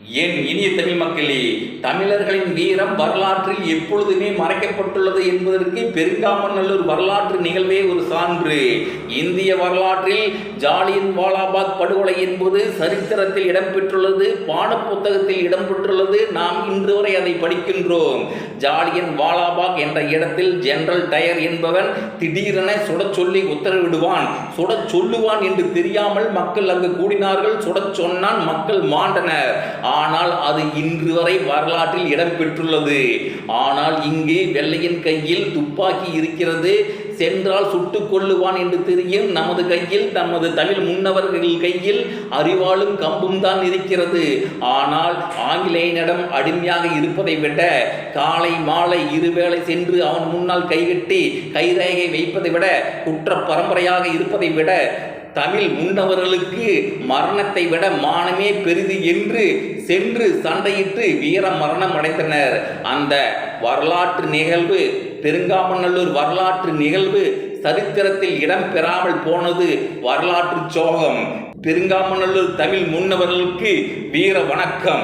என் இனிய தமிழ் மக்களே, தமிழர்களின் வீரம் வரலாற்றில் எப்பொழுதுமே மறைக்கப்பட்டுள்ளது என்பதற்கு பெருங்காமநல்லூர் வரலாற்று நிகழ்வே ஒரு சான்று. இந்திய வரலாற்றில் ஜாலியன் வாலாபாக் படுகொலை என்பது சரித்திரத்தில் இடம்பெற்றுள்ளது, பாடப்புத்தகத்தில் இடம்பெற்றுள்ளது. நாம் இன்று வரை அதை படிக்கின்றோம். ஜாலியன் வாலாபாக் என்ற இடத்தில் ஜெனரல் டயர் என்பவன் திடீரென சுடச் சொல்லி உத்தரவிடுவான். சுடச் சொல்லுவான் என்று தெரியாமல் மக்கள் அங்கு கூடினார்கள். சுடச் சொன்னான், மக்கள் மாண்டனர். ஆனால் அது இன்று வரை வரலாற்றில் இடம்பெற்றுள்ளது. ஆனால் இங்கே வெள்ளையின் கையில் துப்பாக்கி இருக்கிறது. சென்றால் சுட்டுக் கொள்ளுவான் என்று தெரியும். நமது கையில், நமது தமிழ் முன்னவர்கள் கையில் அறிவாளும் கம்பும் தான் இருக்கிறது. ஆனால் ஆங்கிலேயனிடம் அடிமையாக இருப்பதை விட காலை மாலை இருவேளை சென்று அவன் முன்னால் கைகட்டி கைரேகை வைப்பதை விட, குற்ற பரம்பரையாக இருப்பதை விட, தமிழ் முன்னவர்களுக்கு மரணத்தை விட மானமே பெரிது என்று சென்று சண்டையிட்டு வீர மரணம் அடைந்தனர். அந்த வரலாற்று நிகழ்வு, பெருங்காமநல்லூர் வரலாற்று நிகழ்வு சரித்திரத்தில் இடம்பெறாமல் போனது வரலாற்று சோகம். பெருங்காமநல்லூர் தமிழ் முன்னவர்களுக்கு வீர வணக்கம்.